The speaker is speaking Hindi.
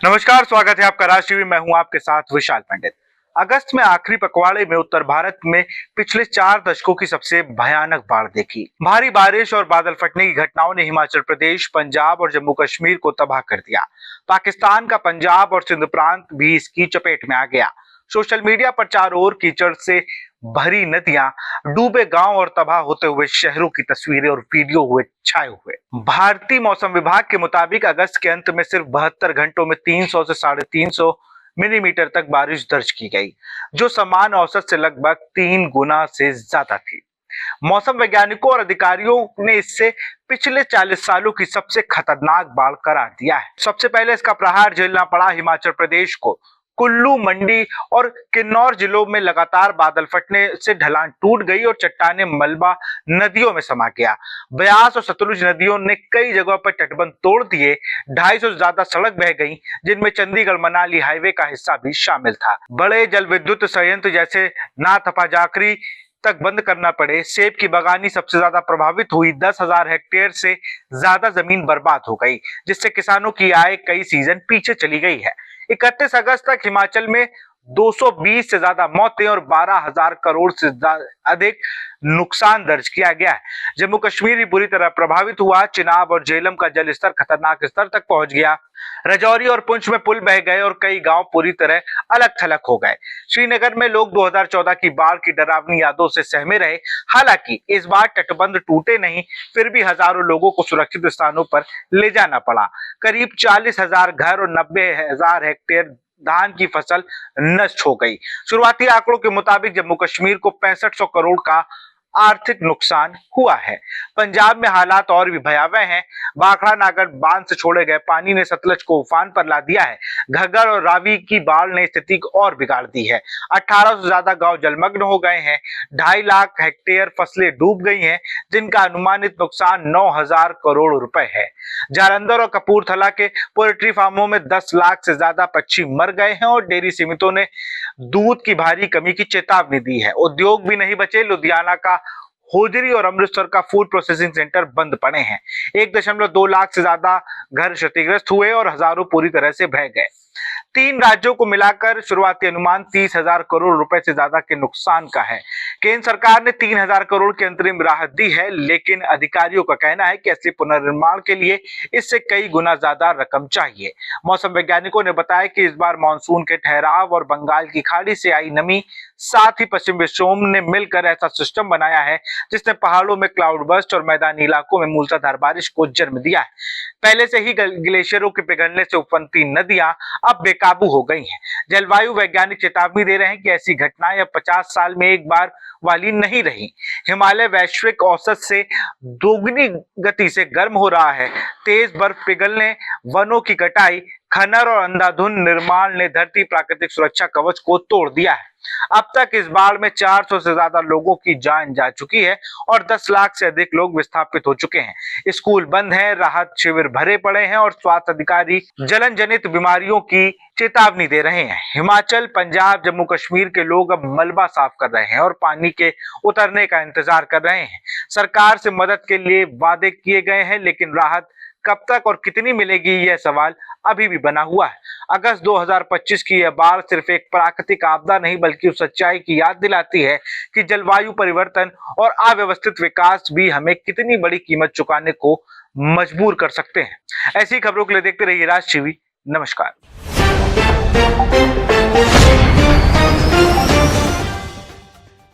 नमस्कार, स्वागत है आपका राज टीवी। मैं हूं आपके साथ विशाल पंडित। अगस्त में आखिरी पखवाड़े में उत्तर भारत में पिछले 4 दशकों की सबसे भयानक बाढ़ देखी। भारी बारिश और बादल फटने की घटनाओं ने हिमाचल प्रदेश, पंजाब और जम्मू कश्मीर को तबाह कर दिया। पाकिस्तान का पंजाब और सिंध प्रांत भी इसकी चपेट में आ गया। सोशल मीडिया पर चारों ओर कीचड़ से भरी नदियां, डूबे गांव और तबाह होते हुए शहरों की तस्वीरें और वीडियो हुए छाए हुए। भारतीय मौसम विभाग के मुताबिक अगस्त के अंत में सिर्फ 72 घंटों में 300 से 350 मिलीमीटर तक बारिश दर्ज की गई, जो सामान्य औसत से लगभग 3 गुना से ज्यादा थी। मौसम वैज्ञानिकों और अधिकारियों ने इससे पिछले 40 सालों की सबसे खतरनाक बाढ़ करार दिया है। सबसे पहले इसका प्रहार झेलना पड़ा हिमाचल प्रदेश को। कुल्लू, मंडी और किन्नौर जिलों में लगातार बादल फटने से ढलान टूट गई और चट्टाने मलबा नदियों में समा गया। ब्यास और सतलुज नदियों ने कई जगहों पर तटबंध तोड़ दिए। 250 से ज्यादा सड़क बह गई, जिनमें चंडीगढ़ मनाली हाईवे का हिस्सा भी शामिल था। बड़े जल विद्युत संयंत्र जैसे नाथपा जाखरी तक बंद करना पड़े। सेब की बगानी सबसे ज्यादा प्रभावित हुई। 10,000 हेक्टेयर से ज्यादा जमीन बर्बाद हो गई, जिससे किसानों की आय कई सीजन पीछे चली गई है। 31 अगस्त तक हिमाचल में 220 से ज्यादा मौतें और 12,000 करोड़ से अधिक नुकसान दर्ज किया गया है। जम्मू कश्मीर भी बुरी तरह प्रभावित हुआ। चिनाब और झेलम का जल स्तर खतरनाक स्तर तक पहुंच गया। राजौरी और पुंछ में पुल बह गए और कई गांव पूरी तरह अलग थलग हो गए। श्रीनगर में लोग 2014 की बाढ़ की डरावनी यादों से सहमे रहे। हालांकि इस बार तटबंध टूटे नहीं, फिर भी हजारों लोगों को सुरक्षित स्थानों पर ले जाना पड़ा। करीब 40,000 घर और 90,000 हेक्टेयर धान की फसल नष्ट हो गई। शुरुआती आंकड़ों के मुताबिक जम्मू कश्मीर को 6500 करोड़ का आर्थिक नुकसान हुआ है। पंजाब में हालात और भी भयावह हैं। भाखड़ा नागर बांध से छोड़े गए पानी ने सतलज को उफान पर ला दिया है। घग्गर और रावी की बाढ़ ने स्थिति को और बिगाड़ दी है। 1800 से ज्यादा गांव जलमग्न हो गए हैं। 2.5 लाख हेक्टेयर फसलें डूब गई हैं, जिनका अनुमानित नुकसान 9,000 करोड़ रुपए है। जालंधर और कपूरथला के पोल्ट्री फार्मों में 10 लाख से ज्यादा पक्षी मर गए हैं और डेयरी समितियों ने दूध की भारी कमी की चेतावनी दी है। उद्योग भी नहीं बचे। लुधियाना का होजरी और अमृतसर का फूड प्रोसेसिंग सेंटर बंद पड़े हैं। 1.2 लाख से ज्यादा घर क्षतिग्रस्त हुए और हजारों पूरी तरह से बह गए। 3 राज्यों को मिलाकर शुरुआती अनुमान 30,000 करोड़ रुपए से ज्यादा के नुकसान का है। केंद्र सरकार ने 3,000 करोड़ की अंतरिम राहत दी है, लेकिन अधिकारियों का कहना है कि असली पुनर्निर्माण के लिए इससे कई गुना ज्यादा रकम चाहिए। मौसम वैज्ञानिकों ने बताया कि इस बार मानसून के ठहराव और बंगाल की खाड़ी से आई नमी, साथ ही पश्चिम विक्षोभ ने मिलकर ऐसा सिस्टम बनाया है जिसने पहाड़ों में क्लाउड बर्स्ट और मैदानी इलाकों में मूसलाधार बारिश को जन्म दिया है। पहले से ही ग्लेशियरों के पिघलने से उफनती नदियां अब बेकाबू हो गई हैं। जलवायु वैज्ञानिक चेतावनी दे रहे हैं कि ऐसी घटनाएं अब 50 साल में एक बार वाली नहीं रही। हिमालय वैश्विक औसत से दोगुनी गति से गर्म हो रहा है। तेज बर्फ पिघलने, वनों की कटाई, खनन और अंधाधुंध निर्माण ने धरती प्राकृतिक सुरक्षा कवच को तोड़ दिया है। अब तक इस बाढ़ में 400 से ज्यादा लोगों की जान जा चुकी है और 10 लाख से अधिक लोग विस्थापित हो चुके हैं। स्कूल बंद हैं, राहत शिविर भरे पड़े हैं और स्वास्थ्य अधिकारी जलन जनित बीमारियों की चेतावनी दे रहे हैं। हिमाचल, पंजाब, जम्मू कश्मीर के लोग अब मलबा साफ कर रहे हैं और पानी के उतरने का इंतजार कर रहे हैं। सरकार से मदद के लिए वादे किए गए हैं, लेकिन राहत कब तक और कितनी मिलेगी, यह सवाल अभी भी बना हुआ है। अगस्त 2025 की यह बाढ़ सिर्फ एक प्राकृतिक आपदा नहीं, बल्कि उस सच्चाई की याद दिलाती है कि जलवायु परिवर्तन और अव्यवस्थित विकास भी हमें कितनी बड़ी कीमत चुकाने को मजबूर कर सकते हैं। ऐसी खबरों के लिए देखते रहिए राज टीवी। नमस्कार।